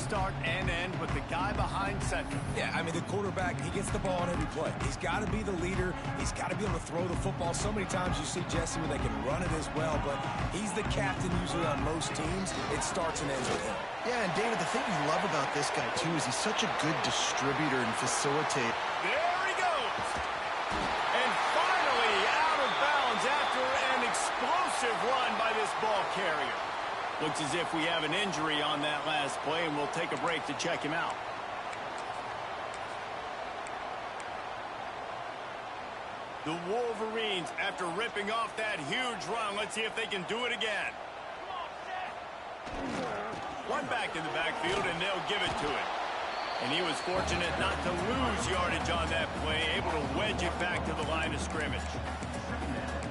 start and end with the guy behind center. Yeah, I mean, the quarterback, he gets the ball on every play. He's got to be the leader. He's got to be able to throw the football. So many times you see Jesse where they can run it as well, but he's the captain usually on most teams. It starts and ends with him. Yeah, and David, the thing you love about this guy, too, is he's such a good distributor and facilitator. There he goes. And finally out of bounds after an explosive run by this ball carrier. Looks as if we have an injury on that last play, and we'll take a break to check him out. The Wolverines, after ripping off that huge run, let's see if they can do it again. One back in the backfield, and they'll give it to him. And he was fortunate not to lose yardage on that play, able to wedge it back to the line of scrimmage.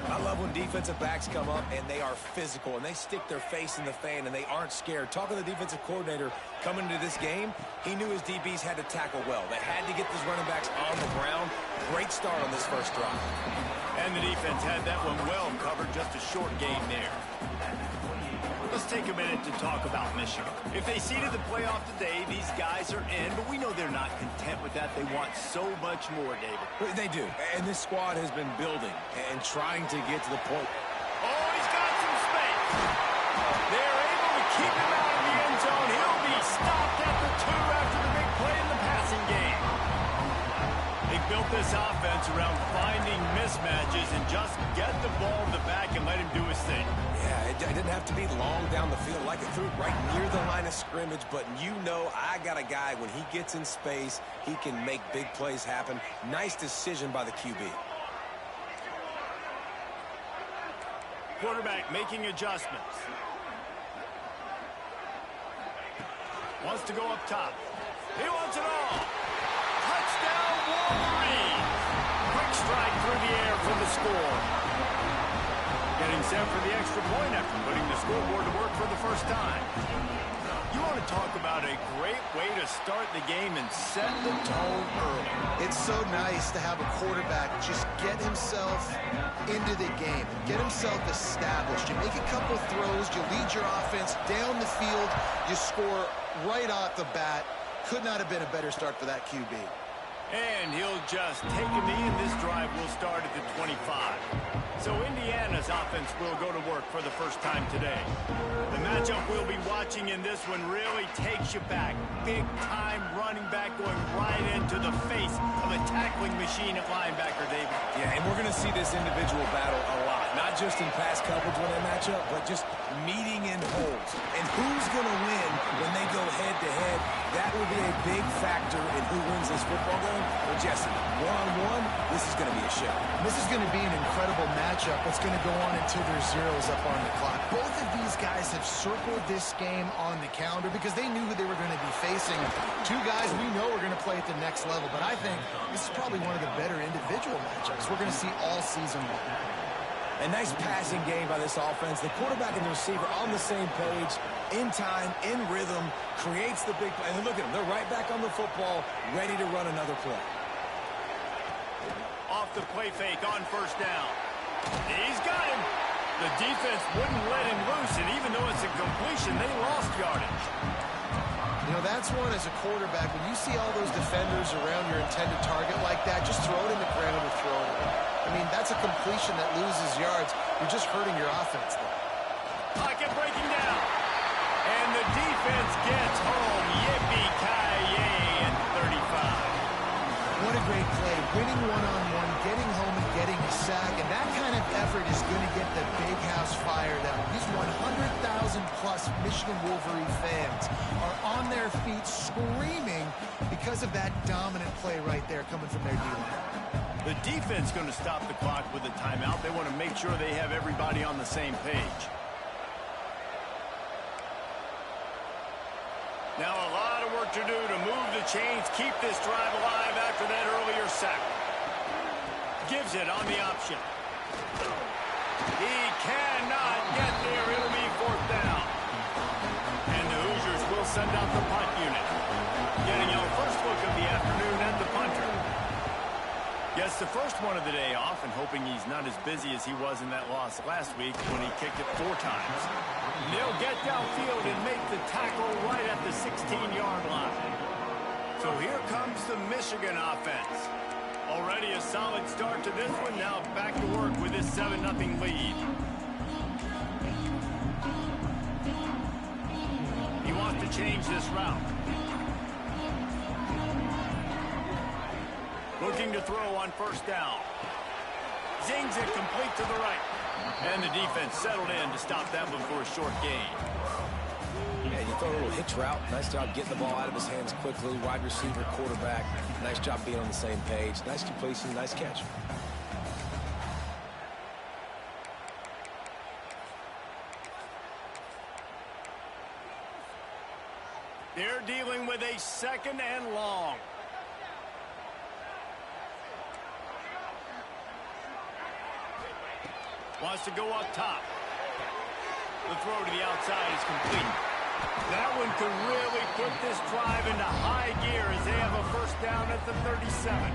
I love when defensive backs come up and they are physical and they stick their face in the fan and they aren't scared. Talking to the defensive coordinator coming into this game, he knew his DBs had to tackle well. They had to get these running backs on the ground. Great start on this first drive. And the defense had that one well covered, just a short gain there. Let's take a minute to talk about Michigan. If they seeded the playoff today, these guys are in, but we know they're not content with that. They want so much more, David. They do, and this squad has been building and trying to get to the point. Oh, he's got some space. They're able to keep him out of the end zone. He'll be stopped at the 2 after the big play in the passing game. They built this offense around finding mismatches and just get the ball in the back and let him do his thing. Yeah, it didn't have to be long down the field. Like it threw right near the line of scrimmage, but you know I got a guy, when he gets in space, he can make big plays happen. Nice decision by the QB. Quarterback making adjustments. Wants to go up top. He wants it all. Touchdown, Wolverines. Quick strike through the air for the score. Getting set for the extra point after putting the scoreboard to work for the first time. You want to talk about a great way to start the game and set the tone early. It's so nice to have a quarterback just get himself into the game, get himself established. You make a couple throws, you lead your offense down the field, you score right off the bat. Could not have been a better start for that QB. And he'll just take a knee, and this drive will start at the 25. So Indiana's offense will go to work for the first time today. The matchup we'll be watching in this one really takes you back. Big-time running back going right into the face of a tackling machine at linebacker, David. Yeah, and we're going to see this individual battle a lot. Not just in pass coverage when they match up, but just meeting in holes. And who's going to win when they go head-to-head? That will be a big factor in who wins this football game. Well, Jesse, one-on-one, this is going to be a show. This is going to be an incredible matchup that's going to go on until there's zeros up on the clock. Both of these guys have circled this game on the calendar because they knew who they were going to be facing. Two guys we know are going to play at the next level, but I think this is probably one of the better individual matchups we're going to see all season long. A nice passing game by this offense. The quarterback and the receiver on the same page, in time, in rhythm, creates the big play. And look at them. They're right back on the football, ready to run another play. Off the play fake on first down. He's got him. The defense wouldn't let him loose, and even though it's a completion, they lost yardage. You know, that's one as a quarterback. When you see all those defenders around your intended target like that, just throw it in the ground and throw it away. I mean, that's a completion that loses yards. You're just hurting your offense there. Pocket breaking down. And the defense gets home. Yippee-ki-yay at 35. What a great play. Winning one-on-one, getting home and getting a sack. And that kind of effort is going to get the big house fired up. These 100,000-plus Michigan Wolverine fans are on their feet screaming because of that dominant play right there coming from their D-line. The defense going to stop the clock with a timeout. They want to make sure they have everybody on the same page. Now a lot of work to do to move the chains, keep this drive alive after that earlier sack. Gives it on the option. He cannot get there. It'll be fourth down. And the Hoosiers will send out the punt unit. Getting our first look of the afternoon at the punter. Gets the first one of the day off and hoping he's not as busy as he was in that loss last week when he kicked it 4 times. They'll get downfield and make the tackle right at the 16-yard So here comes the Michigan offense. Already a solid start to this one. Now back to work with this 7-0 lead. He wants to change this route. Looking to throw on first down. Zings it complete to the right. And the defense settled in to stop that one for a short gain. Yeah, you throw a little hitch route. Nice job getting the ball out of his hands quickly. Wide receiver, quarterback. Nice job being on the same page. Nice completion, nice catch. They're dealing with a 2nd and long. Wants to go up top. The throw to the outside is complete. That one could really put this drive into high gear as they have a first down at the 37.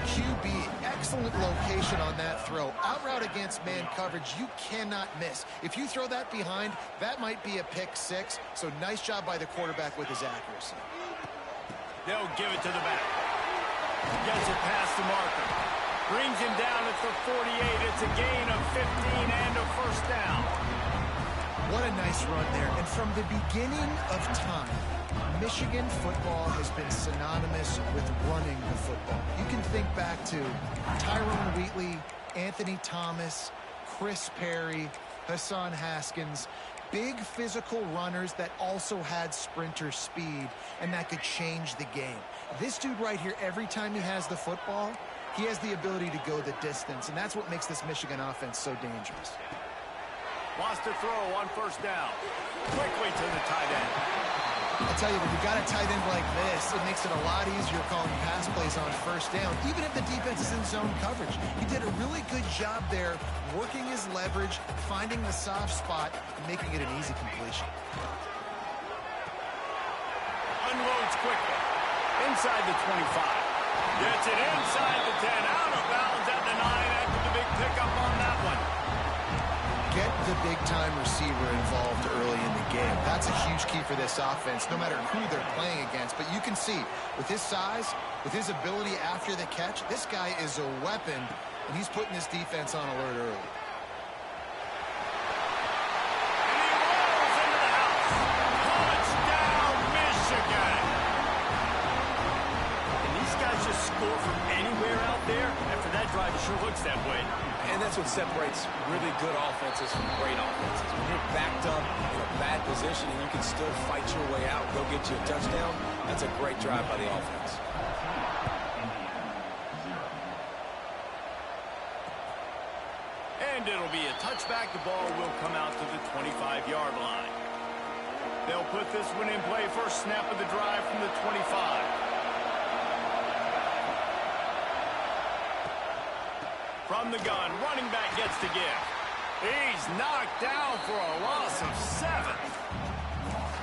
QB, excellent location on that throw. Out route against man coverage, you cannot miss. If you throw that behind, that might be a pick 6. So nice job by the quarterback with his accuracy. They'll give it to the back. Gets it past the marker. Brings him down at the 48. It's a gain of 15 and a first down. What a nice run there. And from the beginning of time, Michigan football has been synonymous with running the football. You can think back to Tyrone Wheatley, Anthony Thomas, Chris Perry, Hassan Haskins. Big physical runners that also had sprinter speed and that could change the game. This dude right here, every time he has the football, he has the ability to go the distance, and that's what makes this Michigan offense so dangerous. Wants to throw on first down. Quickly to the tight end. I'll tell you, when you got a tight end like this, it makes it a lot easier calling pass plays on first down, even if the defense is in zone coverage. He did a really good job there, working his leverage, finding the soft spot, and making it an easy completion. Unloads quickly. Inside the 25. Gets it inside the 10. Out of bounds at the 9 after the big pickup on that one. Get the big-time receiver involved early in the game. That's a huge key for this offense, no matter who they're playing against. But you can see, with his size, with his ability after the catch, this guy is a weapon, and he's putting his defense on alert early. And he rolls into the house. Touchdown, Michigan. And these guys just score from anywhere out there. After that drive, it sure looks that way. And that's what separates really good offenses from great offenses. When you're backed up in a bad position and you can still fight your way out, go get you a touchdown, that's a great drive by the offense. And it'll be a touchback. The ball will come out to the 25-yard line. They'll put this one in play. First snap of the drive from the 25. From the gun, running back gets to give. He's knocked down for a loss of 7.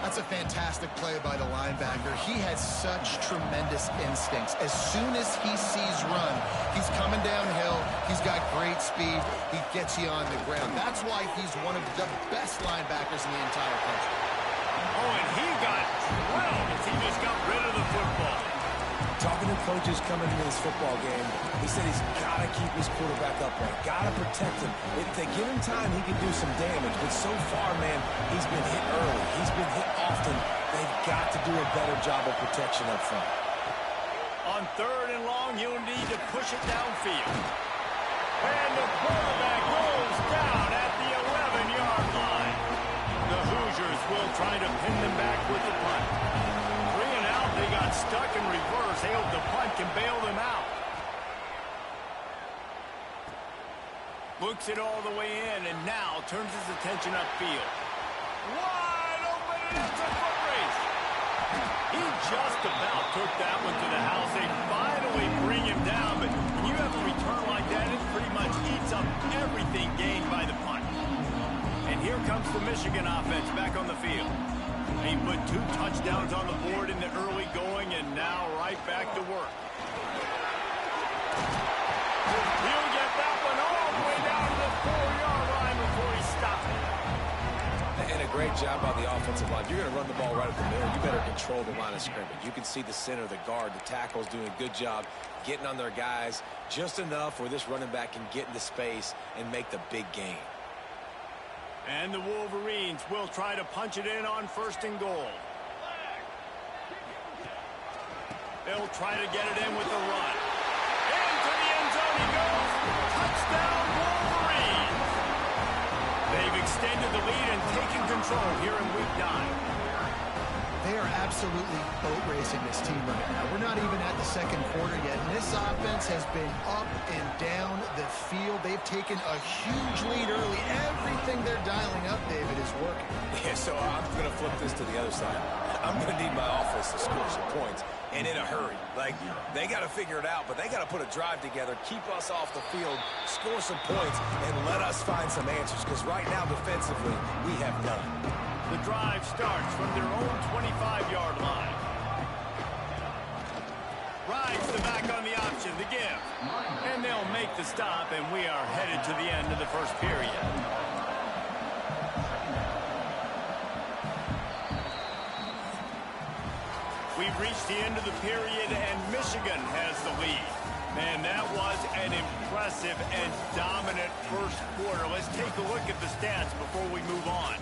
That's a fantastic play by the linebacker. He has such tremendous instincts. As soon as he sees run, he's coming downhill. He's got great speed. He gets you on the ground. That's why he's one of the best linebackers in the entire country. Oh, and he got drilled as he just got rid of the football. Talking to coaches coming into this football game, he said he's got to keep his quarterback upright, got to protect him. If they give him time, he can do some damage. But so far, man, he's been hit early. He's been hit often. They've got to do a better job of protection up front. On 3rd and long, he'll need to push it downfield. And the quarterback goes down at the 11-yard line. The Hoosiers will try to pin them back with the punt. 3 and out, they got stuck in reverse. They hope the punt can bail them out. Looks it all the way in, and now turns his attention upfield. Wide open, and it's a foot race. He just about took that one to the house. They finally bring him down, but when you have a return like that, it pretty much eats up everything gained by the punt. And here comes the Michigan offense back on the field. He put 2 touchdowns on the board in the early going, and now right back to work. He'll get that one all the way down to the 4-yard line before he stops it. And a great job by the offensive line. You're going to run the ball right at the middle. You better control the line of scrimmage. You can see the center, the guard, the tackle's doing a good job getting on their guys just enough where this running back can get into space and make the big gain. And the Wolverines will try to punch it in on 1st and goal. They'll try to get it in with the run. Into the end zone he goes. Touchdown, Wolverines. They've extended the lead and taken control here in Week 9. They are absolutely boat racing this team right now. We're not even at the 2nd quarter yet, and this offense has been up and down the field. They've taken a huge lead early. Everything they're dialing up, David, is working. Yeah, so I'm going to flip this to the other side. I'm going to need my offense to score some points, and in a hurry. Like, they got to figure it out, but they got to put a drive together, keep us off the field, score some points, and let us find some answers, because right now, defensively, we have none. The drive starts from their own 25-yard line. Rides the back on the option, the give. And they'll make the stop, and we are headed to the end of the 1st period. We've reached the end of the period, and Michigan has the lead. Man, that was an impressive and dominant 1st quarter. Let's take a look at the stats before we move on.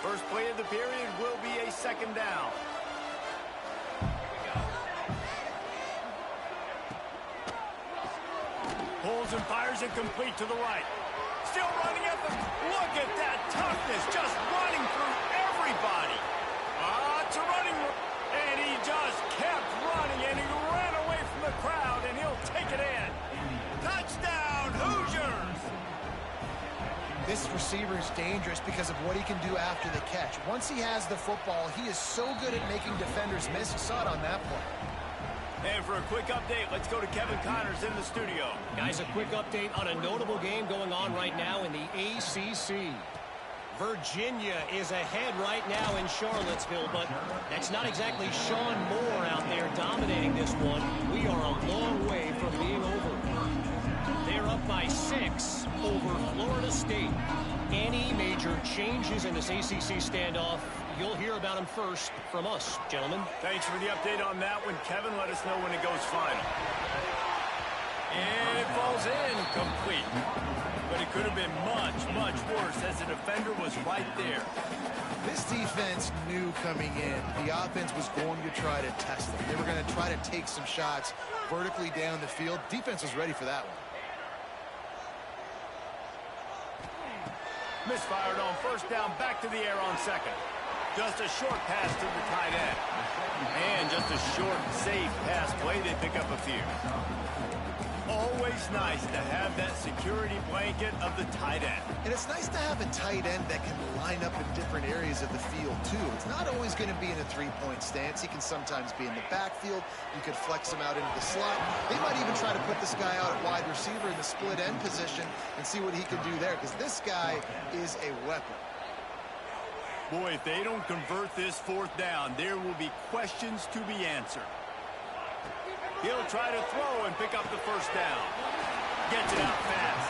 First play of the period will be a 2nd down. Pulls and fires it complete to the right. Still running at the... Look at that toughness, just running through everybody. It's a running... And he just kept running, and he ran away from the crowd, and he'll take it in. Touchdown, Hoosiers! This receiver is dangerous because of what he can do after the catch. Once he has the football, he is so good at making defenders miss. You saw it on that play. And for a quick update, let's go to Kevin Connors in the studio. Guys, a quick update on a notable game going on right now in the ACC. Virginia is ahead right now in Charlottesville, but that's not exactly Sean Moore out there dominating this one. We are a long way from being over. They're up by 6 over Florida State. Any major changes in this ACC standoff, you'll hear about them first from us, gentlemen. Thanks for the update on that one, Kevin. Let us know when it goes final. And it falls in complete. But it could have been much, much worse as the defender was right there. This defense knew coming in the offense was going to try to test them. They were going to try to take some shots vertically down the field. Defense was ready for that one. Misfired on 1st down, back to the air on 2nd. Just a short pass to the tight end. And just a short, safe pass play. They pick up a few. Always nice to have that security blanket of the tight end. And it's nice to have a tight end that can line up in different areas of the field, too. It's not always going to be in a three-point stance. He can sometimes be in the backfield. You could flex him out into the slot. They might even try to put this guy out at wide receiver in the split end position and see what he can do there, because this guy is a weapon. Boy, if they don't convert this 4th down, there will be questions to be answered. He'll try to throw and pick up the 1st down. Gets it out fast.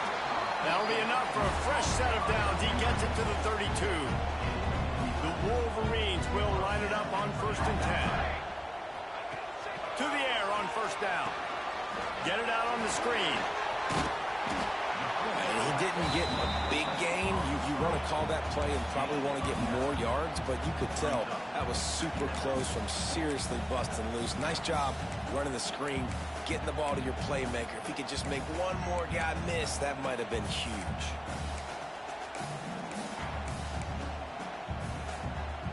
That'll be enough for a fresh set of downs. He gets it to the 32. The Wolverines will line it up on 1st and 10. To the air on 1st down. Get it out on the screen. He didn't get a big gain. You want to call that play and probably want to get more yards, but you could tell that was super close from seriously busting loose. Nice job running the screen, getting the ball to your playmaker. If he could just make one more guy miss, that might have been huge.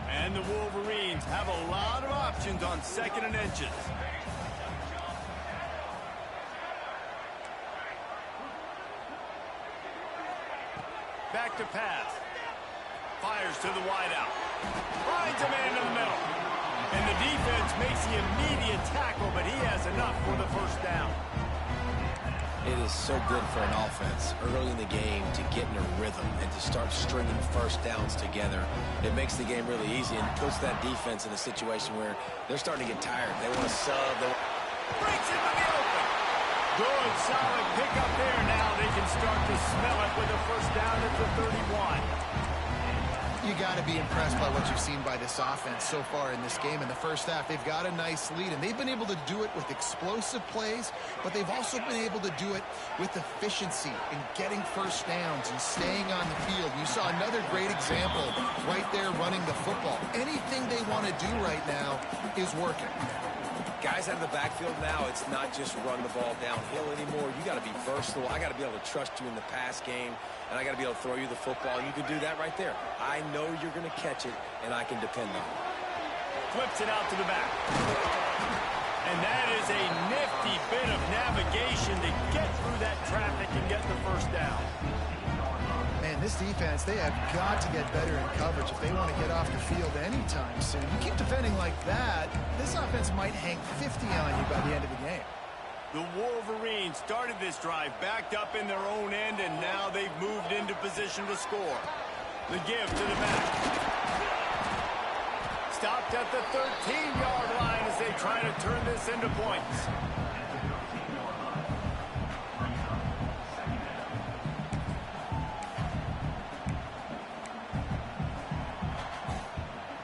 And the Wolverines have a lot of options on 2nd and inches. Back to pass. Fires to the wideout. Finds a man in the middle. And the defense makes the immediate tackle, but he has enough for the 1st down. It is so good for an offense early in the game to get in a rhythm and to start stringing first downs together. It makes the game really easy and puts that defense in a situation where they're starting to get tired. They want to sub. Breaks into the open. Good, solid pickup there. Now they can start to smell it with a first down at the 31. You got to be impressed by what you've seen by this offense so far in this game. In the first half, they've got a nice lead, and they've been able to do it with explosive plays, but they've also been able to do it with efficiency in getting first downs and staying on the field. You saw another great example right there running the football. Anything they want to do right now is working. Guys out of the backfield now, it's not just run the ball downhill anymore. You got to be versatile. I got to be able to trust you in the pass game, and I got to be able to throw you the football. You can do that right there. I know you're going to catch it, and I can depend on it. Flips it out to the back. And that is a nifty bit of navigation to get through that traffic and get the first down. Man, this defense, they have got to get better in coverage if they want to get off the field anytime soon. You keep defending like that, this offense might hang 50 on you by the end of the game. The Wolverines started this drive backed up in their own end, and now they've moved into position to score. The give to the back. Stopped at the 13-yard line as they try to turn this into points.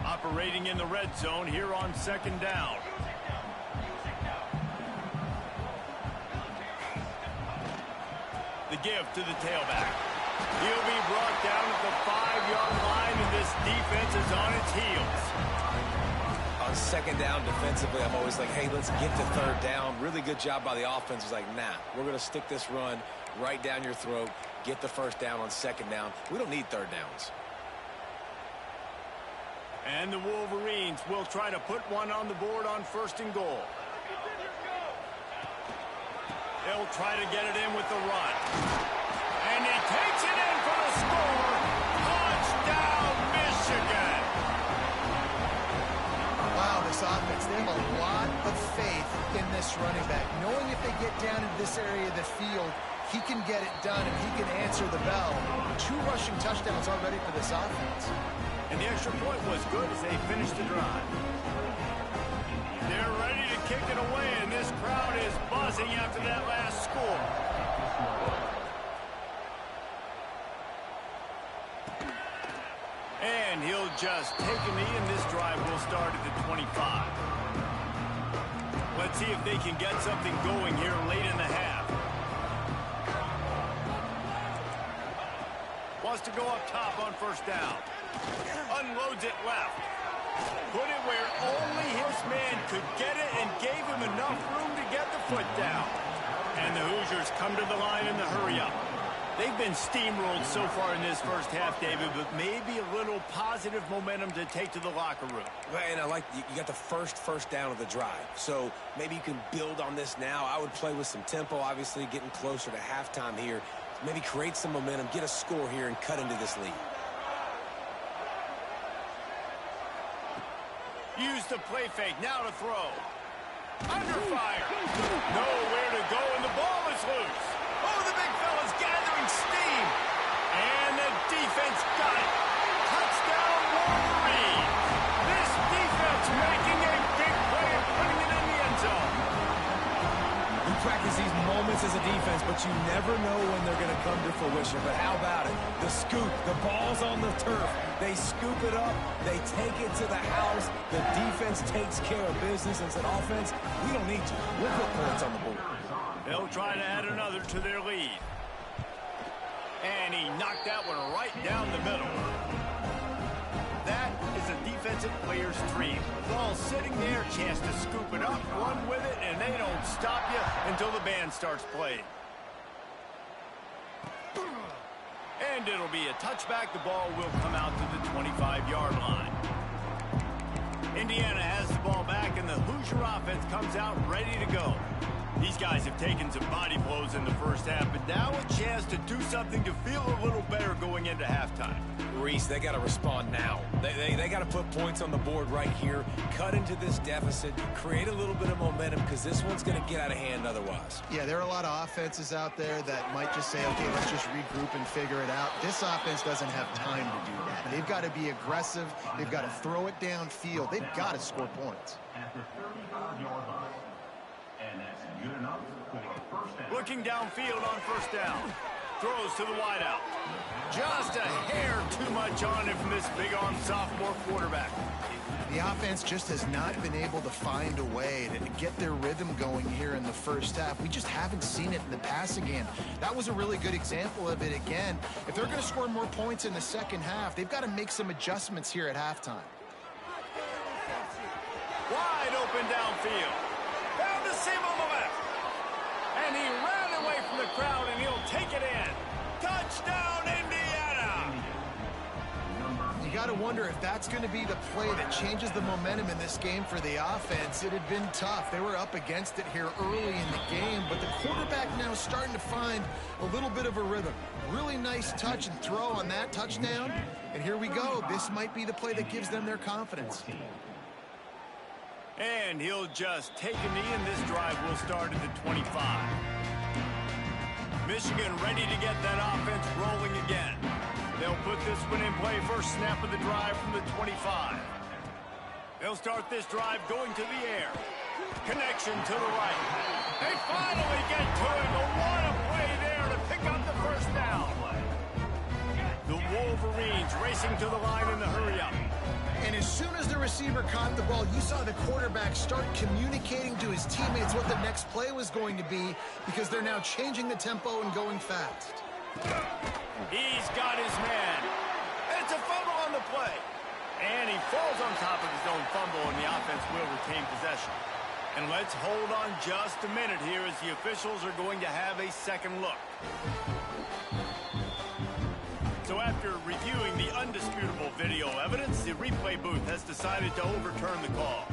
Operating in the red zone here on second down. The give to the tailback. He'll be brought down at the 5-yard line, and this defense is on its heels. On second down defensively, I'm always like, hey, let's get to third down. Really good job by the offense. It's like, nah, we're going to stick this run right down your throat, get the first down on second down. We don't need third downs. And the Wolverines will try to put one on the board on first and goal. They'll try to get it in with the run. And he takes it in for the score. Touchdown, Michigan. Wow, this offense, they have a lot of faith in this running back. Knowing if they get down in this area of the field, he can get it done and he can answer the bell. 2 rushing touchdowns already for this offense. And the extra point was good as they finished the drive. They're ready to kick it away, and this crowd is buzzing after that last score. And he'll just take a knee, and this drive will start at the 25. Let's see if they can get something going here late in the half. Wants to go up top on first down. Unloads it left. Put it where only his man could get it and gave him enough room to get the foot down. And the Hoosiers come to the line in the hurry-up. They've been steamrolled so far in this first half, David, but maybe a little positive momentum to take to the locker room. Well, and I like you got the first down of the drive, so maybe you can build on this now. I would play with some tempo, obviously getting closer to halftime here. Maybe create some momentum, get a score here, and cut into this lead. Use the play fake, now to throw. Under fire. Nowhere to go, and the ball is loose. Oh, the big fella's gathering steam. And the defense got it. Touchdown, Wolverine. This defense making a big play and putting it in the end zone. You practice these moments as a defense, but you never know when they're going to come to fruition. But how about it? The scoop, the ball's on the turf. They scoop it up. They take it to the house. The defense takes care of business and said, offense, we don't need you. We'll put points on the board. They'll try to add another to their lead. And he knocked that one right down the middle. That is a defensive player's dream. Ball sitting there, chance to scoop it up, run with it, and they don't stop you until the band starts playing. And it'll be a touchback. The ball will come out to the 25-yard line. Indiana has the ball back, and the Hoosier offense comes out ready to go. These guys have taken some body blows in the first half, but now a chance to do something to feel a little better going into halftime. Reese, they got to respond now. They got to put points on the board right here, cut into this deficit, create a little bit of momentum, because this one's going to get out of hand otherwise. Yeah, there are a lot of offenses out there that might just say, okay, let's just regroup and figure it out. This offense doesn't have time to do that. They've got to be aggressive. They've got to throw it downfield. They've got to score points. At the 35-yard line. And that's good enough for a first down. Looking downfield on first down. Throws to the wideout. Just a hair too much on it from this big-arm sophomore quarterback. The offense just has not been able to find a way to get their rhythm going here in the first half. We just haven't seen it in the passing game. That was a really good example of it again. If they're going to score more points in the second half, they've got to make some adjustments here at halftime. Wide open downfield. Found the seam on the left. And he ran away from the crowd, and he'll take it in. Touchdown, Indiana! You got to wonder if that's going to be the play that changes the momentum in this game for the offense. It had been tough. They were up against it here early in the game, but the quarterback now starting to find a little bit of a rhythm. Really nice touch and throw on that touchdown. And here we go. This might be the play that gives them their confidence. And he'll just take a knee, and this drive will start at the 25. Michigan ready to get that offense rolling again. They'll put this one in play first snap of the drive from the 25. They'll start this drive going to the air. Connection to the right. They finally get to it, but what a play there to pick up the first down. The Wolverines racing to the line in the hurry-up. And as soon as the receiver caught the ball, you saw the quarterback start communicating to his teammates what the next play was going to be, because they're now changing the tempo and going fast. He's got his man. It's a fumble on the play. And he falls on top of his own fumble, and the offense will retain possession. And let's hold on just a minute here as the officials are going to have a second look. So after reviewing the undisputable video evidence, the replay booth has decided to overturn the call.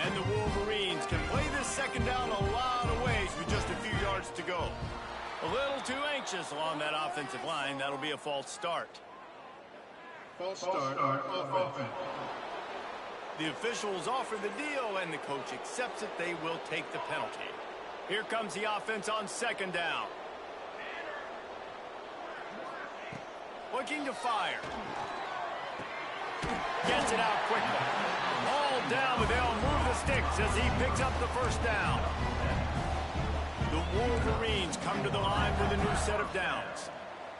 And the Wolverines can play this second down a lot of ways with just a few yards to go. A little too anxious along that offensive line. That'll be a false start. False start offense. The officials offer the deal, and the coach accepts it. They will take the penalty. Here comes the offense on second down. Looking to fire. Gets it out quickly. All down, but they'll move the sticks as he picks up the first down. The Wolverines come to the line with a new set of downs.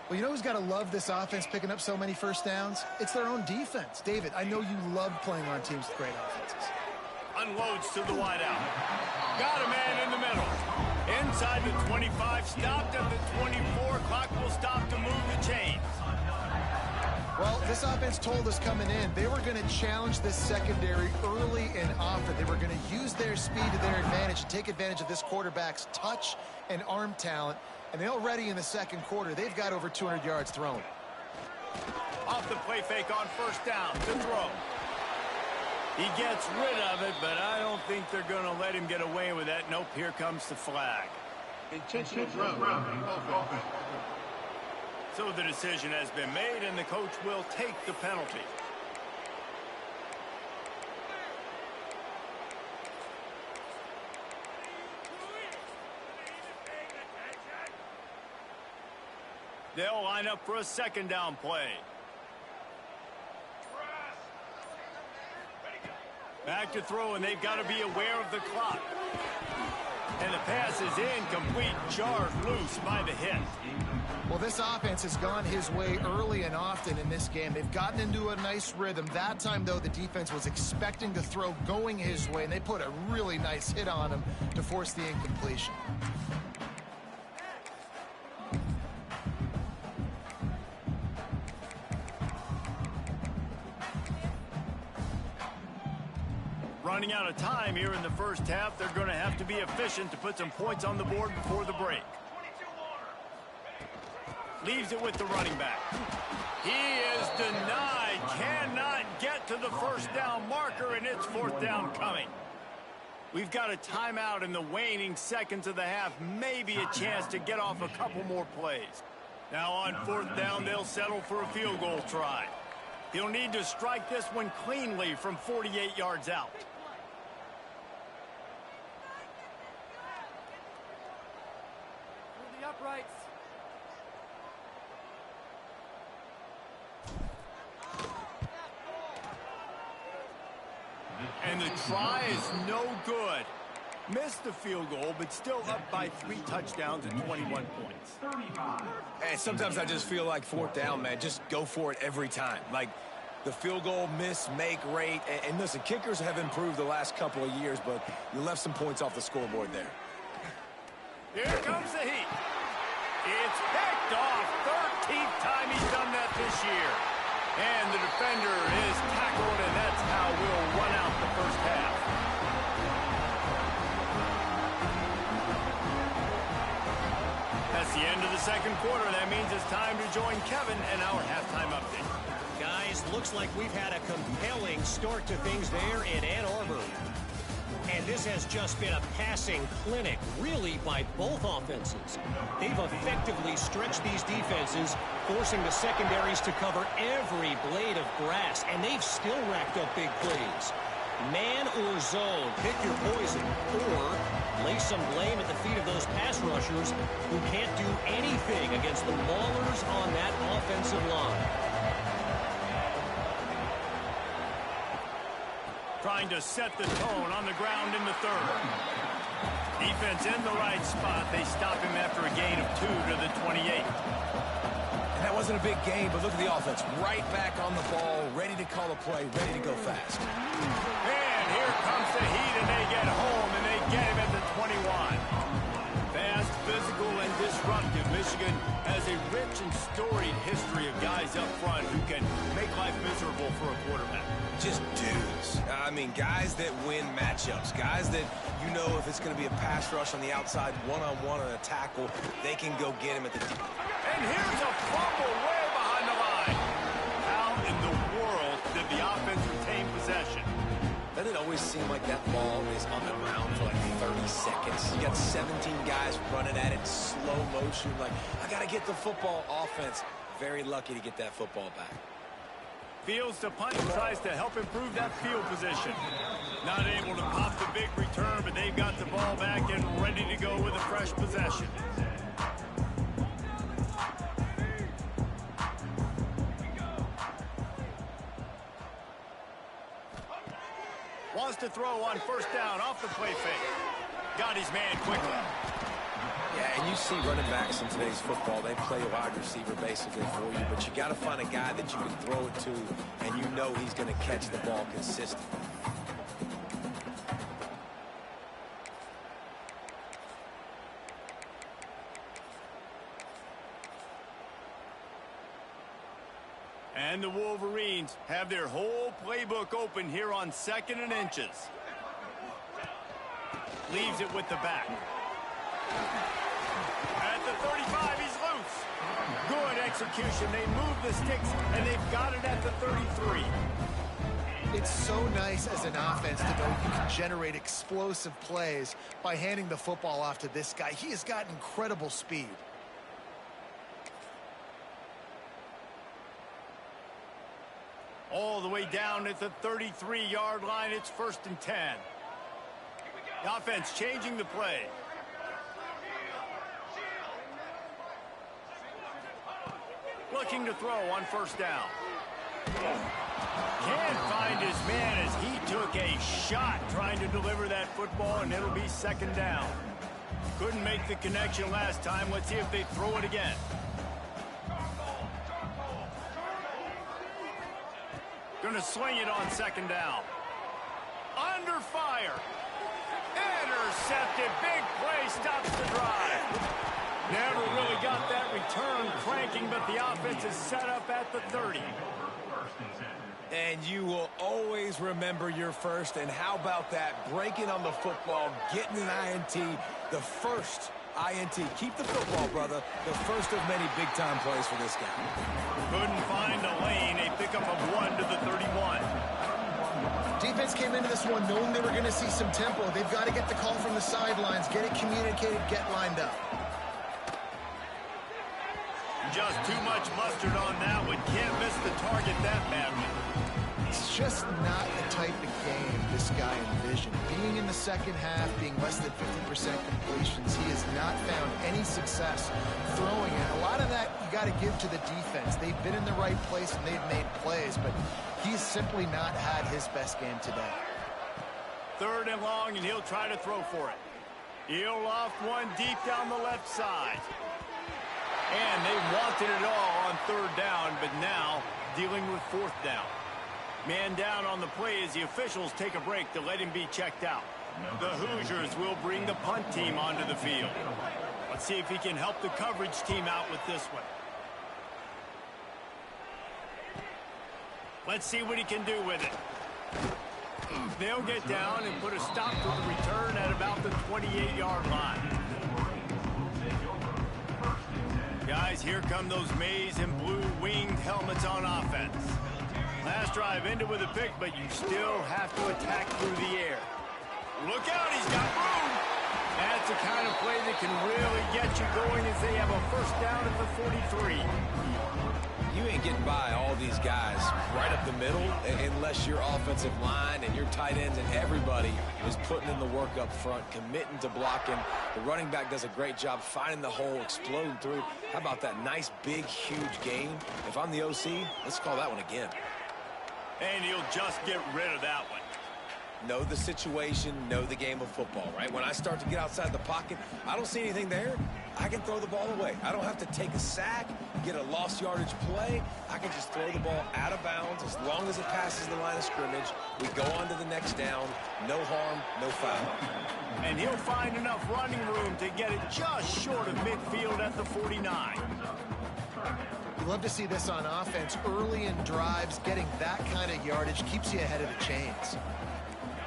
Well, you know who's got to love this offense picking up so many first downs? It's their own defense. David, I know you love playing on teams with great offenses. Unloads to the wideout. Got a man in the middle. Inside the 25, stopped at the 24. Clock will stop to move the chains. Well, this offense told us coming in they were going to challenge this secondary early and often. They were going to use their speed to their advantage and take advantage of this quarterback's touch and arm talent. And they already in the second quarter, they've got over 200 yards thrown. Off the play fake on first down to throw. He gets rid of it, but I don't think they're going to let him get away with that. Nope, here comes the flag. Intentional grounding offense. So the decision has been made, and the coach will take the penalty. They'll line up for a second down play. Back to throw, and they've got to be aware of the clock. And the pass is incomplete, jarred loose by the hit. Well, this offense has gone his way early and often in this game. They've gotten into a nice rhythm. That time, though, the defense was expecting the throw going his way, and they put a really nice hit on him to force the incompletion. Running out of time here in the first half, they're going to have to be efficient to put some points on the board before the break. Leaves it with the running back. He is denied. Cannot get to the first down marker, and it's fourth down coming. We've got a timeout in the waning seconds of the half. Maybe a chance to get off a couple more plays. Now on fourth down, they'll settle for a field goal try. He'll need to strike this one cleanly from 48 yards out. Through the uprights. And the try is no good. Missed the field goal, but still up by 3 touchdowns and 21 points. And sometimes I just feel like fourth down, man, just go for it every time. Like the field goal miss, make rate. And listen, kickers have improved the last couple of years, but you left some points off the scoreboard there. Here comes the heat. It's picked off. 13th time he's done that this year. And the defender is tackled, and that's how we'll run out the first half. That's the end of the second quarter. That means it's time to join Kevin and our halftime update. Guys, looks like we've had a compelling start to things there in Ann Arbor. And this has just been a passing clinic, really, by both offenses. They've effectively stretched these defenses, forcing the secondaries to cover every blade of grass, and they've still racked up big plays. Man or zone, pick your poison, or lay some blame at the feet of those pass rushers who can't do anything against the maulers on that offensive line. Trying to set the tone on the ground in the third. Defense in the right spot. They stop him after a gain of 2 to the 28. And that wasn't a big gain, but look at the offense. Right back on the ball, ready to call a play, ready to go fast. And here comes the heat, and they get home, and they get him at the 21. Fast, physical, and disruptive. Michigan has a rich and storied history of guys up front who can make life miserable for a quarterback. Just dudes. I mean, guys that win matchups. Guys that, you know, if it's going to be a pass rush on the outside, one-on-one on a tackle, they can go get him at the deep. And here's a fumble way behind the line. How in the world did the offense retain possession? Doesn't it always seem like that ball is on the ground for like 30 seconds? You got 17 guys running at it in slow motion. Like, I got to get the football. Offense, very lucky to get that football back. Fields to punt and tries to help improve that field position. Not able to pop the big return, but they've got the ball back and ready to go with a fresh possession. Wants to throw on first down off the play fake. Got his man quickly. Yeah, and you see running backs in today's football, they play a wide receiver basically for you, but you got to find a guy that you can throw it to, and you know he's going to catch the ball consistently. And the Wolverines have their whole playbook open here on 2nd and inches. Leaves it with the back. At the 35, he's loose. Good execution. They move the sticks, and they've got it at the 33. It's so nice as an offense to know you can generate explosive plays by handing the football off to this guy. He has got incredible speed. All the way down at the 33-yard line. It's 1st and 10. The offense changing the play. Looking to throw on first down. Can't find his man as he took a shot trying to deliver that football, and it'll be 2nd down. Couldn't make the connection last time. Let's see if they throw it again. Going to sling it on 2nd down. Under fire. Intercepted. Big play stops the drive. Never really got that return cranking, but the offense is set up at the 30. And you will always remember your first. And how about that? Breaking on the football, getting an INT, the first INT. Keep the football, brother. The first of many big-time plays for this guy. Couldn't find a lane. A pickup of 1 to the 31. Defense came into this one knowing they were going to see some tempo. They've got to get the call from the sidelines, get it communicated, get lined up. Just too much mustard on that one. Can't miss the target that badly. It's just not the type of game this guy envisioned. Being in the second half, being less than 50% completions, he has not found any success throwing it. A lot of that you got to give to the defense. They've been in the right place and they've made plays, but he's simply not had his best game today. 3rd and long, and he'll try to throw for it. He'll loft one deep down the left side. And they wanted it all on 3rd down, but now dealing with 4th down. Man down on the play as the officials take a break to let him be checked out. The Hoosiers will bring the punt team onto the field. Let's see if he can help the coverage team out with this one. Let's see what he can do with it. They'll get down and put a stop to the return at about the 28-yard line. Guys, here come those maize and blue winged helmets on offense. Last drive ended with a pick, but you still have to attack through the air. Look out, he's got room. That's the kind of play that can really get you going as they have a 1st down at the 43. You ain't getting by all these guys right up the middle unless your offensive line and your tight ends and everybody is putting in the work up front, committing to blocking. The running back does a great job finding the hole, exploding through. How about that nice, big, huge game? If I'm the OC, let's call that one again. And he'll just get rid of that one. Know the situation, know the game of football, right? When I start to get outside the pocket, I don't see anything there. I can throw the ball away. I don't have to take a sack, get a lost yardage play. I can just throw the ball out of bounds as long as it passes the line of scrimmage. We go on to the next down. No harm, no foul. And he'll find enough running room to get it just short of midfield at the 49. You love to see this on offense. Early in drives, getting that kind of yardage keeps you ahead of the chains.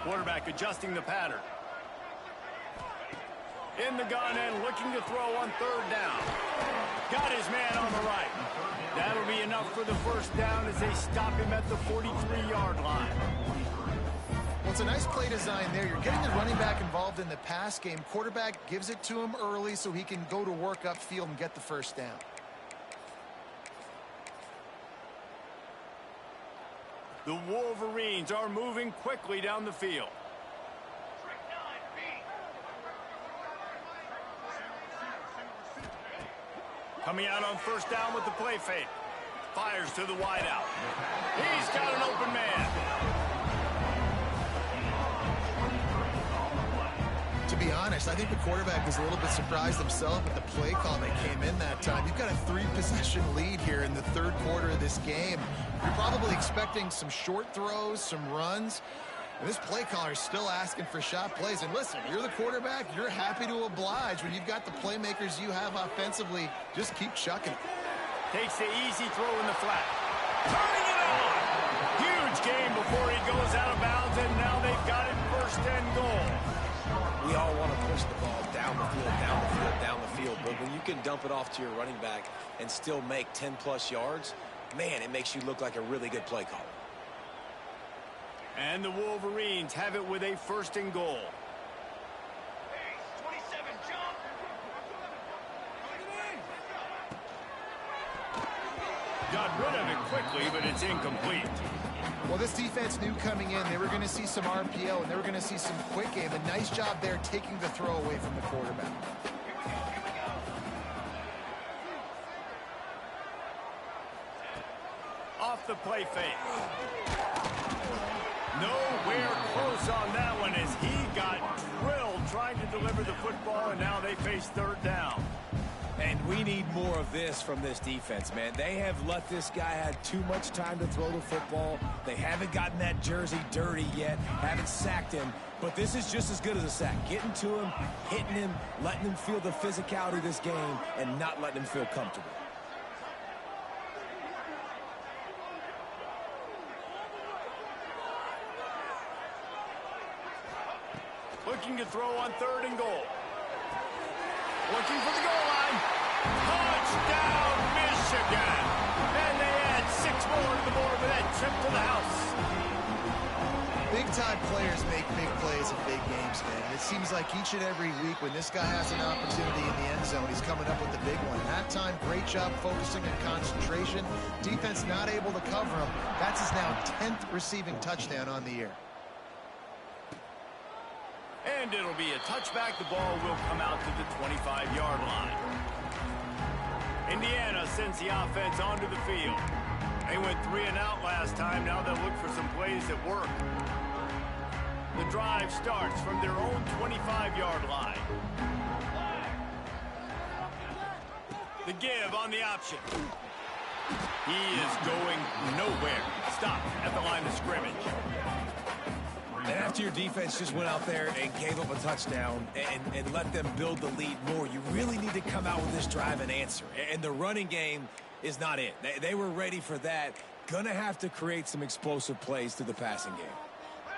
Quarterback adjusting the pattern. In the gun and looking to throw on 3rd down. Got his man on the right. That'll be enough for the 1st down as they stop him at the 43-yard line. Well, it's a nice play design there. You're getting the running back involved in the pass game. Quarterback gives it to him early so he can go to work upfield and get the 1st down. The Wolverines are moving quickly down the field. Coming out on 1st down with the play fake. Fires to the wideout. He's got an open man. To be honest, I think the quarterback was a little bit surprised himself with the play call that came in that time. You've got a 3-possession lead here in the 3rd quarter of this game. You're probably expecting some short throws, some runs. And this play caller is still asking for shot plays. And listen, you're the quarterback. You're happy to oblige. When you've got the playmakers you have offensively, just keep chucking. Takes the easy throw in the flat. Turning it on. Huge game before he goes out of bounds, and now they've got it 1st and goal. We all want to push the ball down the field, down the field, down the field. But when you can dump it off to your running back and still make 10-plus yards, man, it makes you look like a really good play caller. And the Wolverines have it with a 1st and goal. Got rid of it quickly, but it's incomplete. Well, this defense knew coming in they were going to see some RPO and they were going to see some quick game. A nice job there taking the throw away from the quarterback. Off the play fake. Nowhere close on that one as he got drilled trying to deliver the football, and now they face 3rd down. And we need more of this from this defense, man. They have let this guy have too much time to throw the football. They haven't gotten that jersey dirty yet, haven't sacked him. But this is just as good as a sack. Getting to him, hitting him, letting him feel the physicality of this game, and not letting him feel comfortable. Looking to throw on 3rd and goal. Looking for the goal line. Touchdown, Michigan. And they add 6 more to the board with that trip to the house. Big-time players make big plays in big games, man. And it seems like each and every week when this guy has an opportunity in the end zone, he's coming up with the big one. That time, great job focusing on concentration. Defense not able to cover him. That's his now 10th receiving touchdown on the year. And it'll be a touchback. The ball will come out to the 25-yard line. Indiana sends the offense onto the field. They went 3 and out last time. Now they'll look for some plays that work. The drive starts from their own 25-yard line. The give on the option. He is going nowhere. Stop at the line of scrimmage. And after your defense just went out there and gave up a touchdown and let them build the lead more, you really need to come out with this drive and answer. And the running game is not it. They were ready for that. Gonna have to create some explosive plays through the passing game.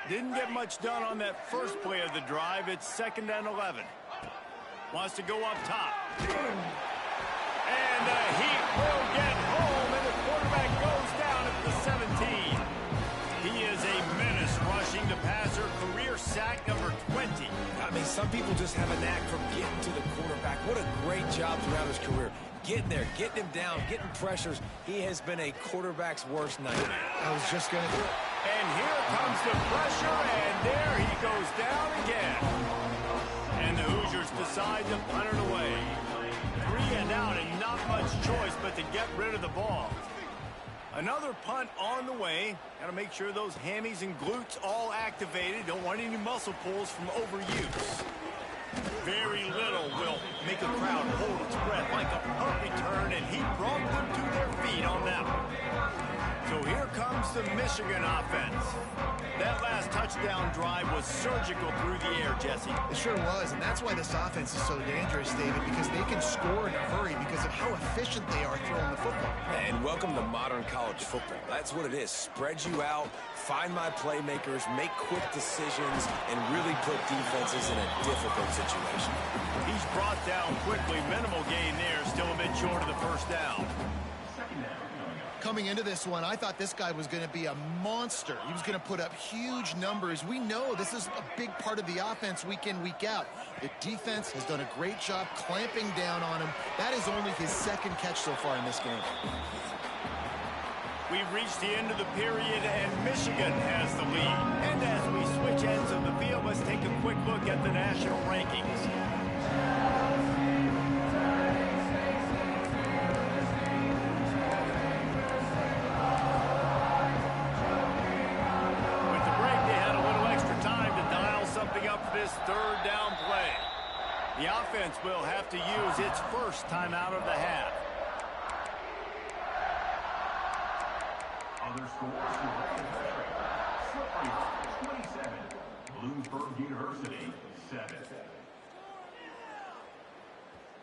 Didn't get much done on that first play of the drive. It's 2nd and 11. Wants to go up top. And the Heat will get home, and the quarterback goes down at the 17. He is a menace rushing the passer. Career sack number 20. I mean, some people just have a knack for getting to the quarterback. What a great job throughout his career. Getting there, getting him down, getting pressures. He has been a quarterback's worst nightmare. I was just going to do it. And here comes the pressure, and there he goes down again. And the Hoosiers decide to punt it away. 3 and out, and not much choice but to get rid of the ball. Another punt on the way. Got to make sure those hammies and glutes all activated. Don't want any muscle pulls from overuse. Very little will make a crowd hold its breath like a punt return, and he brought them to their feet on that one. So here comes the Michigan offense. That last touchdown drive was surgical through the air, Jesse. It sure was, and that's why this offense is so dangerous, David, because they can score in a hurry because of how efficient they are throwing the football. And welcome to modern college football. That's what it is. Spread you out, find my playmakers, make quick decisions, and really put defenses in a difficult situation. He's brought down quickly. Minimal gain there. Still a bit short of the first down. Coming into this one, I thought this guy was going to be a monster. He was going to put up huge numbers. We know this is a big part of the offense week in, week out. The defense has done a great job clamping down on him. That is only his 2nd catch so far in this game. We've reached the end of the period, and Michigan has the lead. And as we switch ends of the field, let's take a quick look at the national rankings. This 3rd down play. The offense will have to use its first timeout of the half. Other scores: Slippery 27, Bloomsburg University 7.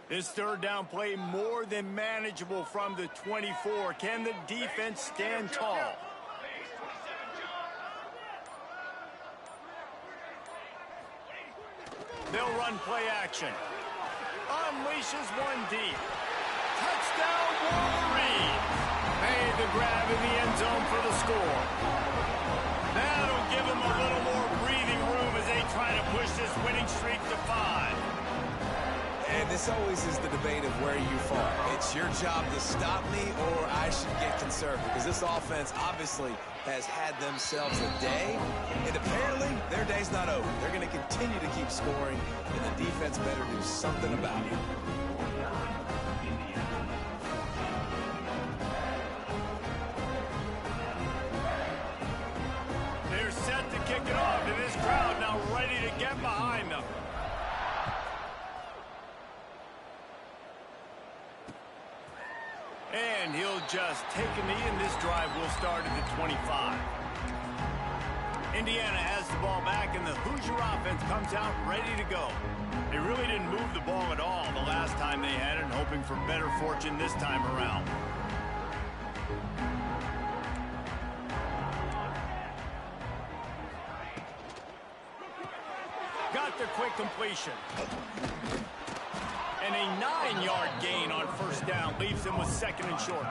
This 3rd down play more than manageable from the 24. Can the defense stand tall? They'll run play action. Unleashes one deep. Touchdown, Wolverine. Made the grab in the end zone for the score. That'll give them a little more breathing room as they try to push this winning streak to 5. And this always is the debate of where you fall. It's your job to stop me, or I should get conservative. Because this offense obviously has had themselves a day, and apparently their day's not over. They're going to continue to keep scoring, and the defense better do something about it. They're set to kick it off, and this crowd now ready to get behind them. And he'll just take a knee, and this drive will start at the 25. Indiana has the ball back, and the Hoosier offense comes out ready to go. They really didn't move the ball at all the last time they had it, and hoping for better fortune this time around. Got the quick completion. And And a 9-yard gain on first down leaves him with second and short.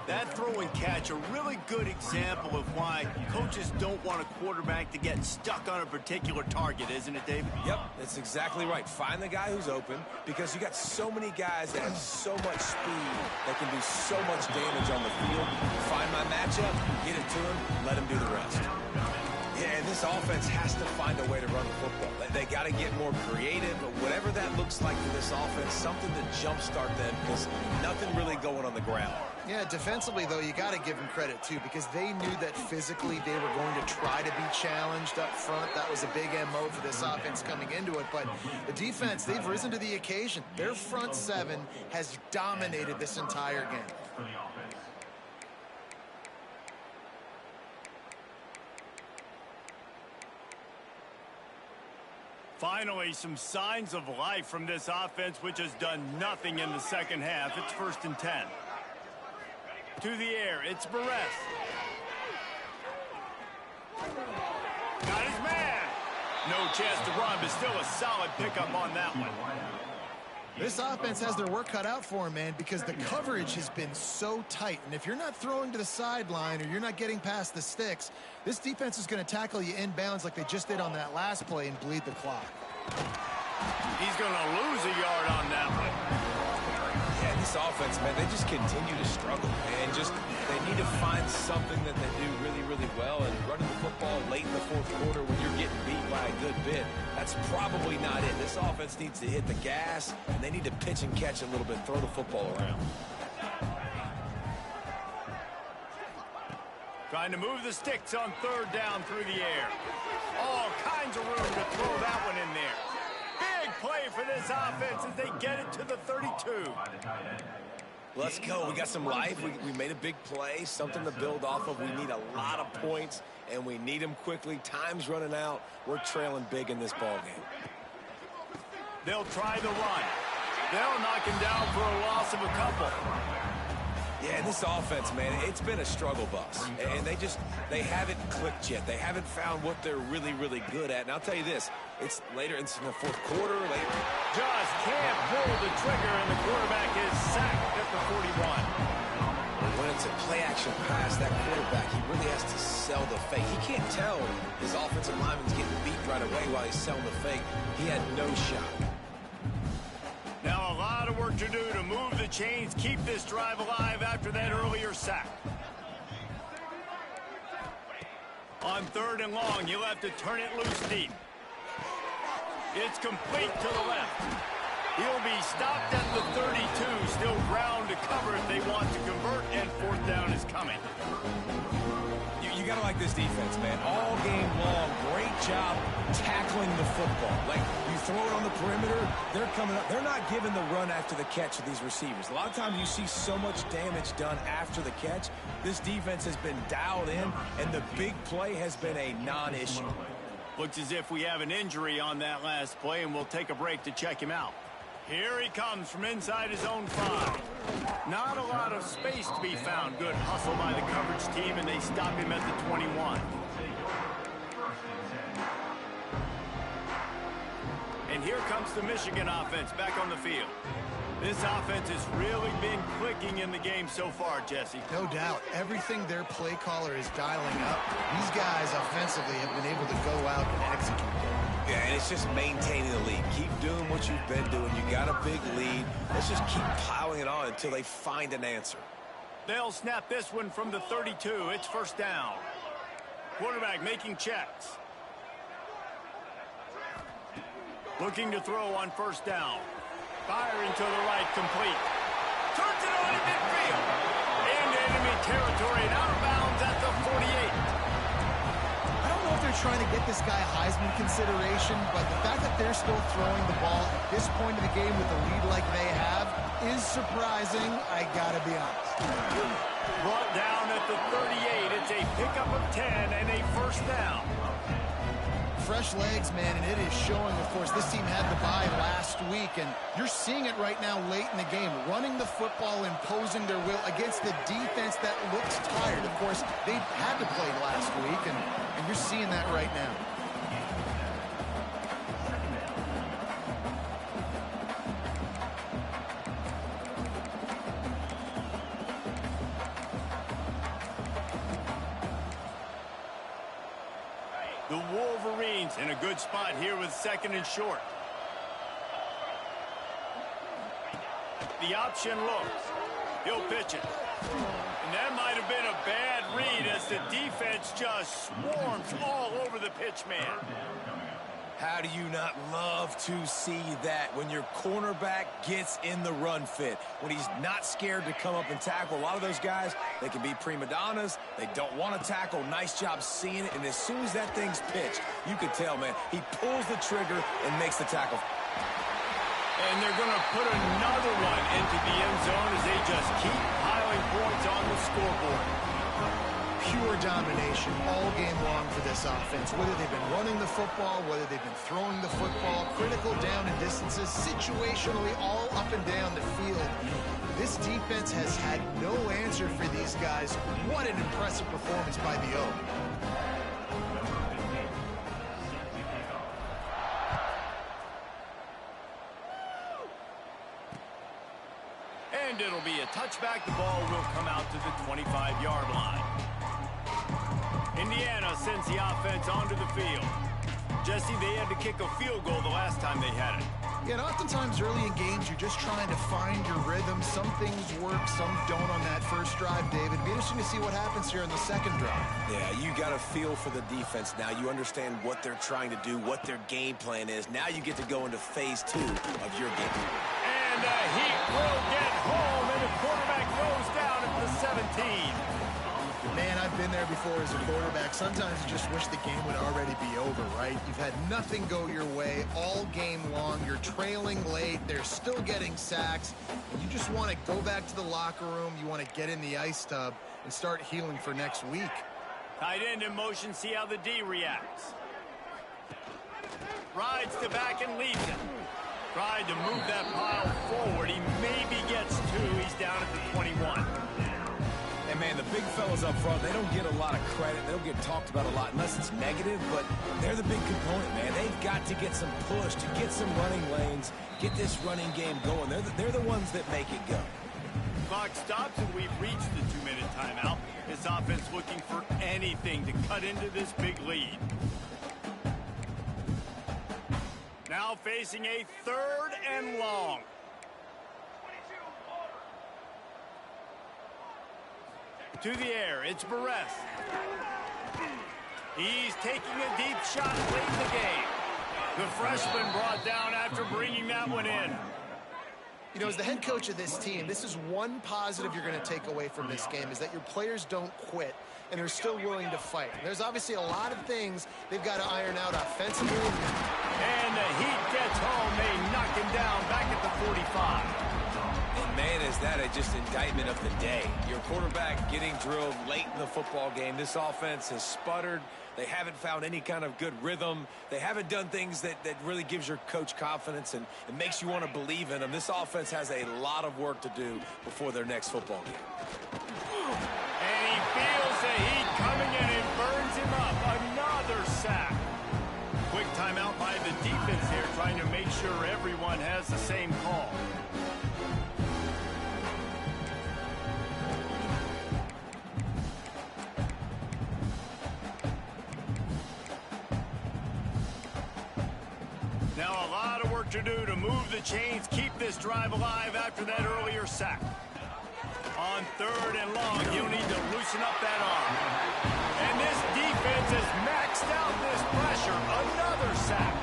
That throw and catch, a really good example of why coaches don't want a quarterback to get stuck on a particular target, isn't it, David? Yep, that's exactly right. Find the guy who's open, because you got so many guys that have so much speed that can do so much damage on the field. Find my matchup, get it to him, let him do the rest. Yeah, and this offense has to find a way to run the football. They got to get more creative, but whatever that looks like for this offense, something to jumpstart them, because nothing really going on the ground. Yeah, defensively, though, you got to give them credit, too, because they knew that physically they were going to try to be challenged up front. That was a big MO for this offense coming into it. But the defense, they've risen to the occasion. Their front seven has dominated this entire game. Finally, some signs of life from this offense, which has done nothing in the second half. It's 1st and 10. To the air, it's Barres. Got his man. No chance to run, but still a solid pickup on that one. This offense has their work cut out for them, man, because the coverage has been so tight. And if you're not throwing to the sideline or you're not getting past the sticks, this defense is going to tackle you inbounds like they just did on that last play and bleed the clock. He's going to lose a yard on that one. Yeah, this offense, man, they just continue to struggle, and they need to find something that they do really, really well, and running the football late in the fourth quarter when you're getting beat by a good bit, that's probably not it. This offense needs to hit the gas, and they need to pitch and catch a little bit, throw the football around. Trying to move the sticks on 3rd down through the air. All kinds of room to throw that one in there. Big play for this offense as they get it to the 32. Let's go. We got some life. We made a big play, something to build off of. We need a lot of points, and we need them quickly. Time's running out. We're trailing big in this ball game. They'll try the run. They'll knock him down for a loss of a couple. Yeah, and this offense, man, it's been a struggle bus. And they haven't clicked yet. They haven't found what they're really, really good at. And I'll tell you this, it's later, it's in the fourth quarter. Later. Just can't pull the trigger, and the quarterback is sacked at the 41. When it's a play-action pass, that quarterback, he really has to sell the fake. He can't tell his offensive lineman's getting beat right away while he's selling the fake. He had no shot. Now a lot of work to do to move the chains, keep this drive alive after that earlier sack. On 3rd and long, you'll have to turn it loose deep. It's complete to the left. He'll be stopped at the 32, still ground to cover if they want to convert, and 4th down is coming. You got to like this defense, man. All game long, great job tackling the football. Like, you throw it on the perimeter, they're coming up. They're not giving the run after the catch to these receivers. A lot of times you see so much damage done after the catch. This defense has been dialed in, and the big play has been a non-issue. Looks as if we have an injury on that last play, and we'll take a break to check him out. Here he comes from inside his own 5. Not a lot of space to be found. Good hustle by the coverage team, and they stop him at the 21. And here comes the Michigan offense back on the field. This offense has really been clicking in the game so far, Jesse. No doubt. Everything their play caller is dialing up, these guys offensively have been able to go out and execute. Yeah, and it's just maintaining the lead. Keep doing what you've been doing. You got a big lead. Let's just keep piling it on until they find an answer. They'll snap this one from the 32. It's 1st down. Quarterback making checks. Looking to throw on 1st down. Firing to the right, complete. Turns it on in midfield. Into enemy territory and out of bounds at the 48. I don't know if they're trying to get this guy Heisman consideration, but the fact that they're still throwing the ball at this point of the game with a lead like they have is surprising, I gotta be honest. Brought down at the 38. It's a pickup of 10 and a 1st down. Fresh legs, man, and it is showing. Of course, this team had the bye last week, and you're seeing it right now late in the game. Running the football, imposing their will against the defense that looks tired. Of course, they had to play last week, and you're seeing that right now. The Wolverines in a good spot here with 2nd and short. The option looks. He'll pitch it. And that might have been a bad read as the defense just swarms all over the pitch man. How do you not love to see that when your cornerback gets in the run fit, when he's not scared to come up and tackle? A lot of those guys, they can be prima donnas. They don't want to tackle. Nice job seeing it. And as soon as that thing's pitched, you can tell, man, he pulls the trigger and makes the tackle. And they're going to put another one into the end zone as they just keep piling points on the scoreboard. Pure domination all game long for this offense. Whether they've been running the football, whether they've been throwing the football, critical down and distances, situationally all up and down the field. This defense has had no answer for these guys. What an impressive performance by the O. And it'll be a touchback. The ball will come out to the 25-yard line. Indiana sends the offense onto the field. Jesse, they had to kick a field goal the last time they had it. Yeah, and oftentimes early in games, you're just trying to find your rhythm. Some things work, some don't on that first drive, David. It'd be interesting to see what happens here in the second drive. Yeah, you got a feel for the defense now. You understand what they're trying to do, what their game plan is. Now you get to go into phase 2 of your game. And he will get home, and the quarterback goes down at the 17. Man, I've been there before as a quarterback. Sometimes you just wish the game would already be over, right? You've had nothing go your way all game long. You're trailing late. They're still getting sacks. And you just want to go back to the locker room. You want to get in the ice tub and start healing for next week. Tight end in motion. See how the D reacts. Rides to back and leads it. Tried to move that pile forward. He maybe gets 2. He's down at the 21. And, man, the big fellas up front, they don't get a lot of credit. They don't get talked about a lot unless it's negative, but they're the big component, man. They've got to get some push, to get some running lanes, get this running game going. They're the ones that make it go. Clock stops, and we've reached the 2-minute timeout. This offense looking for anything to cut into this big lead. Now facing a 3rd and long. To the air, it's Barres. He's taking a deep shot late in the game. The freshman brought down after bringing that one in. You know, as the head coach of this team, this is one positive you're going to take away from this game, is that your players don't quit and they're still willing to fight. There's obviously a lot of things they've got to iron out offensively. And the Heat gets home. They knock him down back at the 45. And, man, is that just indictment of the day. Your quarterback getting drilled late in the football game. This offense has sputtered. They haven't found any kind of good rhythm. They haven't done things that really gives your coach confidence and it makes you want to believe in them. This offense has a lot of work to do before their next football game. And he feels the heat coming in and burns him up. Another sack. Quick timeout by the defense here, trying to make sure everyone has the same call. Now a lot of work to do to move the chains, keep this drive alive after that earlier sack. On 3rd and long, you'll need to loosen up that arm. And this defense has maxed out this pressure. Another sack.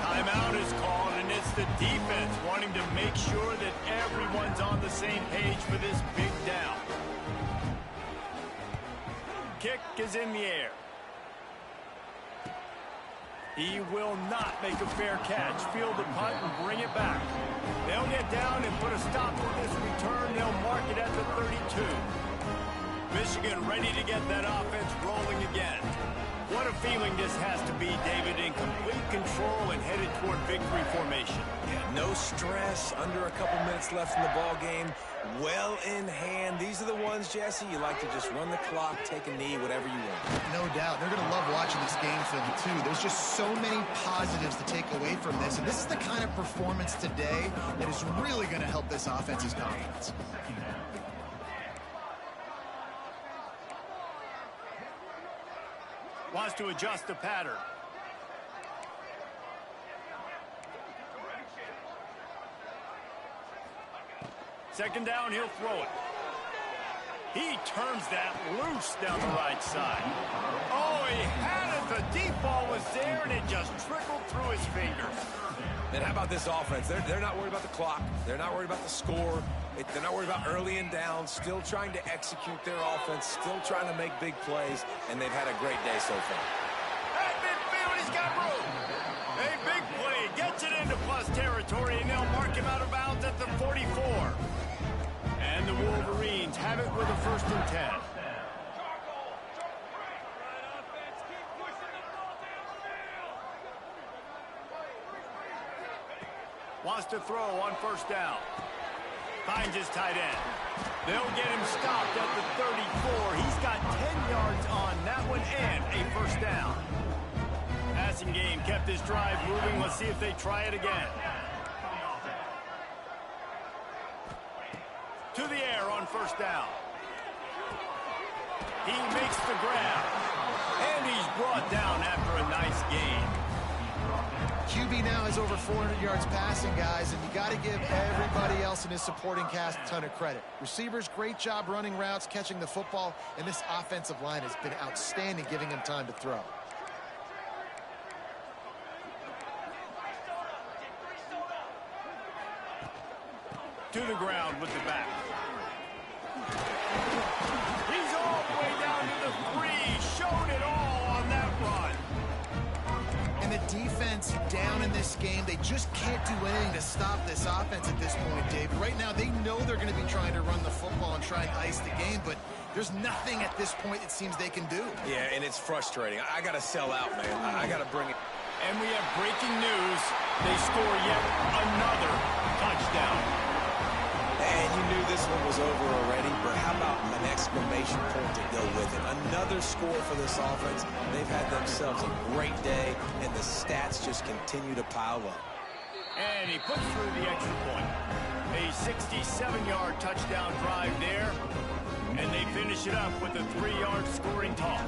Timeout is called, and it's the defense wanting to make sure that everyone's on the same page for this big down. Kick is in the air. He will not make a fair catch. Field the punt and bring it back. They'll get down and put a stop to this return. They'll mark it at the 32. Michigan ready to get that offense rolling again. What a feeling this has to be, David, in complete control and headed toward victory formation. Yeah, no stress, under a couple minutes left in the ball game. Well in hand. These are the ones, Jesse, you like to just run the clock, take a knee, whatever you want. No doubt. They're going to love watching this game film, too. There's just so many positives to take away from this. And this is the kind of performance today that is really going to help this offense's confidence. Wants to adjust the pattern. Second down, he'll throw it. He turns that loose down the right side. Oh, he had it. The deep ball was there, and it just trickled through his fingers. And how about this offense? They're not worried about the clock. They're not worried about the score. They're not worried about early and down. Still trying to execute their offense. Still trying to make big plays. And they've had a great day so far. At midfield, he's got room. A big play gets it into plus territory, and they'll mark him out of bounds at the 44. And the Wolverines have it with a 1st and 10. Wants to throw on 1st down. Finds his tight end. They'll get him stopped at the 34. He's got 10 yards on that one and a 1st down. Passing game kept this drive moving. Let's see if they try it again. To the air on 1st down. He makes the grab. And he's brought down after a nice gain. QB now has over 400 yards passing, guys, and you got to give everybody else in his supporting cast a ton of credit. Receivers, great job running routes, catching the football, and this offensive line has been outstanding, giving him time to throw. To the ground with the back. He's all the way down to the 3. Showed it all on that run. And the defense down in this game, they just can't do anything to stop this offense at this point, Dave. Right now, they know they're going to be trying to run the football and try and ice the game, but there's nothing at this point it seems they can do. Yeah, and it's frustrating. I got to sell out, man. I got to bring it. And we have breaking news. They score yet another touchdown. And you knew this one was over already, but how about an exclamation point to go with it? Another score for this offense. They've had themselves a great day, and the stats just continue to pile up. And he puts through the extra point. A 67-yard touchdown drive there, and they finish it up with a 3-yard scoring toss.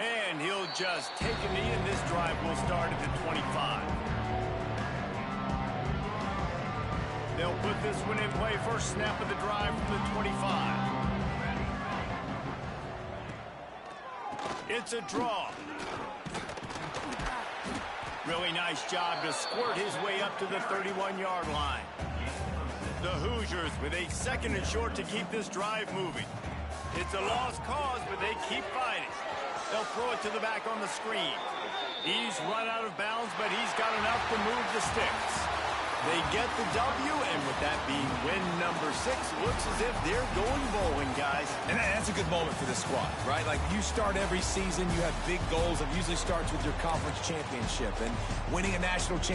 And he'll just take a knee, and this drive will start at the 25. They'll put this one in play. First snap of the drive from the 25. It's a draw. Really nice job to squirt his way up to the 31-yard line. The Hoosiers with a 2nd and short to keep this drive moving. It's a lost cause, but they keep fighting. They'll throw it to the back on the screen. He's run out of bounds, but he's got enough to move the sticks. They get the W, and with that being win number 6, looks as if they're going bowling, guys. And that's a good moment for the squad, right? Like, you start every season, you have big goals. It usually starts with your conference championship, and winning a national championship.